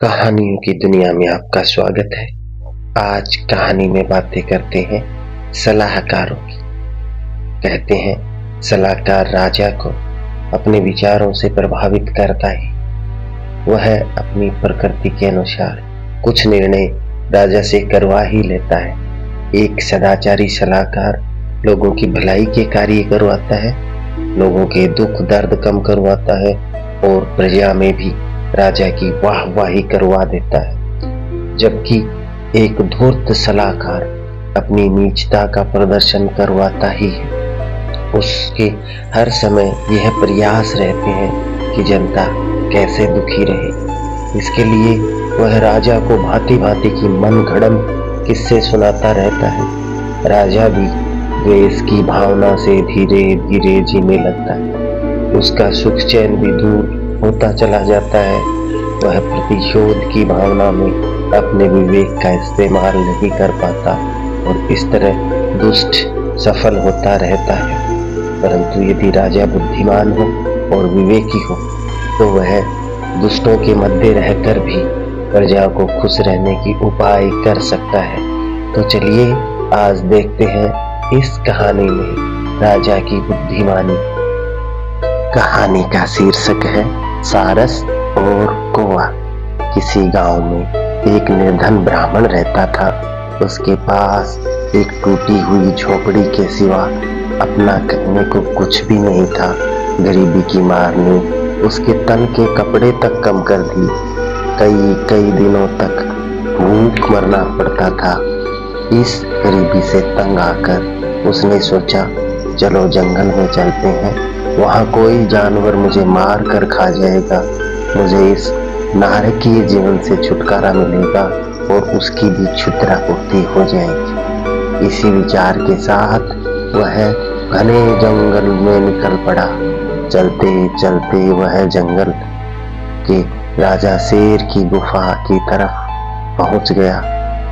कहानियों की दुनिया में आपका स्वागत है। आज कहानी में बातें करते हैं सलाहकारों की। कहते हैं सलाहकार राजा को अपने विचारों से प्रभावित करता है। वह अपनी प्रकृति के अनुसार कुछ निर्णय राजा से करवा ही लेता है। एक सदाचारी सलाहकार लोगों की भलाई के कार्य करवाता है, लोगों के दुख दर्द कम करवाता है और प्रजा में भी राजा की वाहवाही करवा देता है। जबकि एक धूर्त सलाहकार अपनी नीचता का प्रदर्शन करवाता ही है। उसके हर समय यह प्रयास रहते हैं कि जनता कैसे दुखी रहे। इसके लिए वह राजा को भांति भांति की मनगढ़ंत किस्से सुनाता रहता है। राजा भी द्वेष की भावना से धीरे धीरे जीने लगता है। उसका सुख चैन भी दूर होता चला जाता है। वह प्रतिशोध की भावना में अपने विवेक का इस्तेमाल नहीं कर पाता और इस तरह दुष्ट सफल होता रहता है। परंतु यदि राजा बुद्धिमान हो और विवेकी हो तो वह दुष्टों के मध्य रहकर भी प्रजा को खुश रहने की उपाय कर सकता है। तो चलिए आज देखते हैं इस कहानी में राजा की बुद्धिमानी। कहानी का शीर्षक है सारस और कौवा। किसी गांव में एक निर्धन ब्राह्मण रहता था। उसके पास एक टूटी हुई झोपड़ी के सिवा अपना कहने को कुछ भी नहीं था। गरीबी की मार ने उसके तन के कपड़े तक कम कर दिए। कई दिनों तक भूख मरना पड़ता था। इस गरीबी से तंग आकर उसने सोचा चलो जंगल में चलते हैं, वहां कोई जानवर मुझे मार कर खा जाएगा, मुझे इस नारकीय जीवन से छुटकारा मिलेगा और उसकी भी क्षुद्रापूर्ति हो जाएगी। इसी विचार के साथ वह घने जंगल में निकल पड़ा। चलते चलते वह जंगल के राजा शेर की गुफा की तरफ पहुंच गया।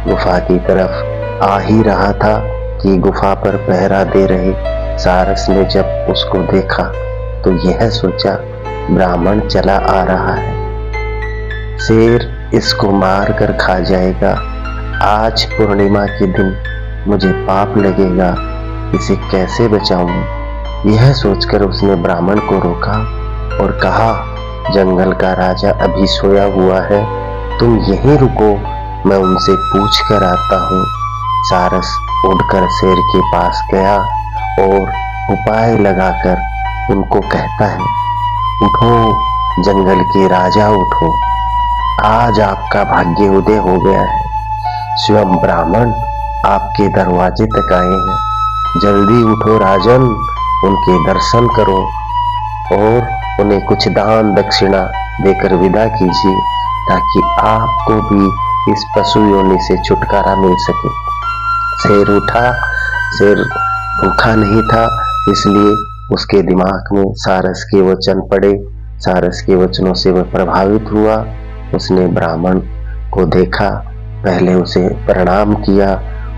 गुफा की तरफ आ ही रहा था कि गुफा पर पहरा दे रहे सारस ने जब उसको देखा तो यह सोचा ब्राह्मण चला आ रहा है, शेर इसको मार कर खा जाएगा। आज पूर्णिमा के दिन मुझे पाप लगेगा, इसे कैसे बचाऊं। यह सोचकर उसने ब्राह्मण को रोका और कहा जंगल का राजा अभी सोया हुआ है, तुम यहीं रुको, मैं उनसे पूछ कर आता हूँ। सारस उड़कर शेर के पास गया और उपाय लगाकर उनको कहता है उठो जंगल के राजा उठो, आज आपका भाग्य उदय हो गया है। स्वयं ब्राह्मण आपके दरवाजे तक आए हैं, जल्दी उठो राजन, उनके दर्शन करो और उन्हें कुछ दान दक्षिणा देकर विदा कीजिए ताकि आपको भी इस पशु योनि से छुटकारा मिल सके। शेर उठा। शेर भूखा नहीं था, इसलिए उसके दिमाग में सारस के वचन पड़े। सारस के वचनों से वह प्रभावित हुआ। उसने ब्राह्मण को देखा, पहले उसे प्रणाम किया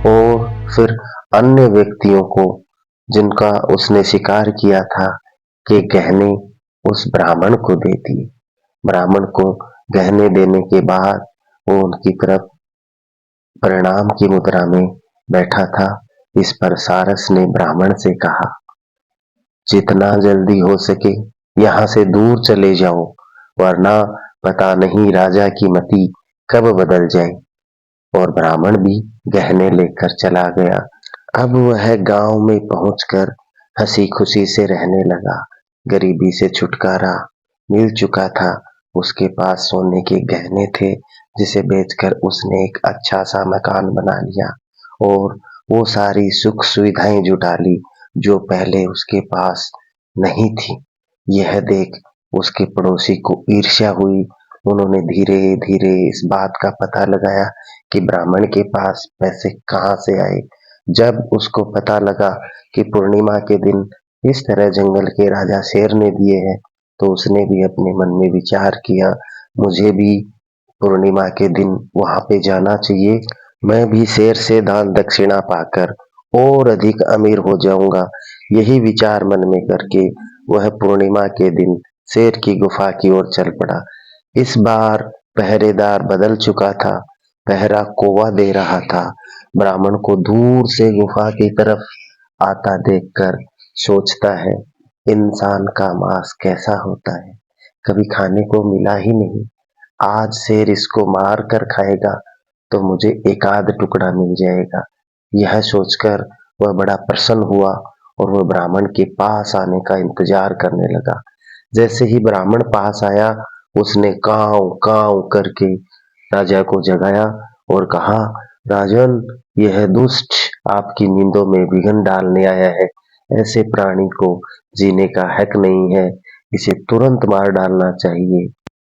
और फिर अन्य व्यक्तियों को जिनका उसने शिकार किया था के गहने उस ब्राह्मण को दे दिए। ब्राह्मण को गहने देने के बाद वो उनकी तरफ प्रणाम की मुद्रा में बैठा था। इस पर सारस ने ब्राह्मण से कहा जितना जल्दी हो सके यहाँ से दूर चले जाओ, वरना पता नहीं राजा की मति कब बदल जाए। और ब्राह्मण भी गहने लेकर चला गया। अब वह गांव में पहुंचकर हंसी खुशी से रहने लगा। गरीबी से छुटकारा मिल चुका था। उसके पास सोने के गहने थे जिसे बेचकर उसने एक अच्छा सा मकान बना लिया और वो सारी सुख सुविधाएं जुटा ली जो पहले उसके पास नहीं थी। यह देख उसके पड़ोसी को ईर्ष्या हुई। उन्होंने धीरे धीरे इस बात का पता लगाया कि ब्राह्मण के पास पैसे कहाँ से आए। जब उसको पता लगा कि पूर्णिमा के दिन इस तरह जंगल के राजा शेर ने दिए हैं तो उसने भी अपने मन में विचार किया मुझे भी पूर्णिमा के दिन वहां पे जाना चाहिए, मैं भी शेर से दान दक्षिणा पाकर और अधिक अमीर हो जाऊंगा। यही विचार मन में करके वह पूर्णिमा के दिन शेर की गुफा की ओर चल पड़ा। इस बार पहरेदार बदल चुका था, पहरा कोवा दे रहा था। ब्राह्मण को दूर से गुफा की तरफ आता देखकर सोचता है, इंसान का मांस कैसा होता है, कभी खाने को मिला ही नहीं। आज शेर इसको मार कर खाएगा तो मुझे एक आध टुकड़ा मिल जाएगा। यह सोचकर वह बड़ा प्रसन्न हुआ और वह ब्राह्मण के पास आने का इंतजार करने लगा। जैसे ही ब्राह्मण पास आया, उसने काव काव करके राजा को जगाया और कहा, राजन, यह दुष्ट आपकी नींदों में विघ्न डालने आया है। ऐसे प्राणी को जीने का हक नहीं है, इसे तुरंत मार डालना चाहिए।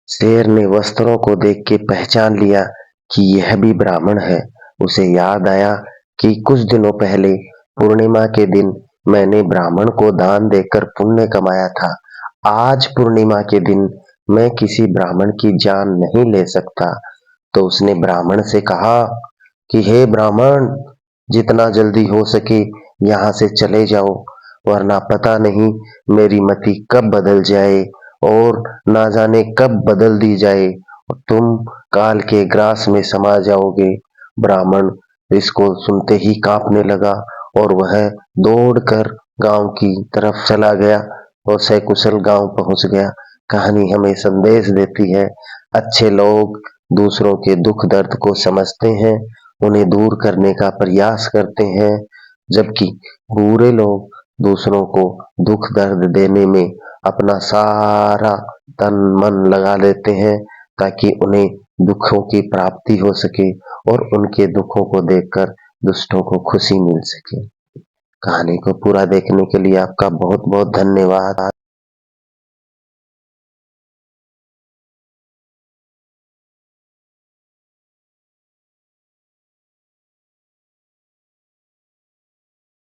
शेर ने वस्त्रों को देख के पहचान लिया कि यह भी ब्राह्मण है। उसे याद आया कि कुछ दिनों पहले पूर्णिमा के दिन मैंने ब्राह्मण को दान देकर पुण्य कमाया था। आज पूर्णिमा के दिन मैं किसी ब्राह्मण की जान नहीं ले सकता। तो उसने ब्राह्मण से कहा कि हे ब्राह्मण, जितना जल्दी हो सके यहाँ से चले जाओ, वरना पता नहीं मेरी मति कब बदल जाए और ना जाने कब बदल दी जाए और तुम काल के ग्रास में समा जाओगे। ब्राह्मण इसको सुनते ही कांपने लगा और वह दौड़कर गांव की तरफ चला गया और सकुशल गांव पहुंच गया। कहानी हमें संदेश देती है, अच्छे लोग दूसरों के दुख दर्द को समझते हैं, उन्हें दूर करने का प्रयास करते हैं, जबकि बुरे लोग दूसरों को दुख दर्द देने में अपना सारा तन मन लगा देते हैं ताकि उन्हें दुखों की प्राप्ति हो सके और उनके दुखों को देखकर दुष्टों को खुशी मिल सके। कहानी को पूरा देखने के लिए आपका बहुत बहुत धन्यवाद।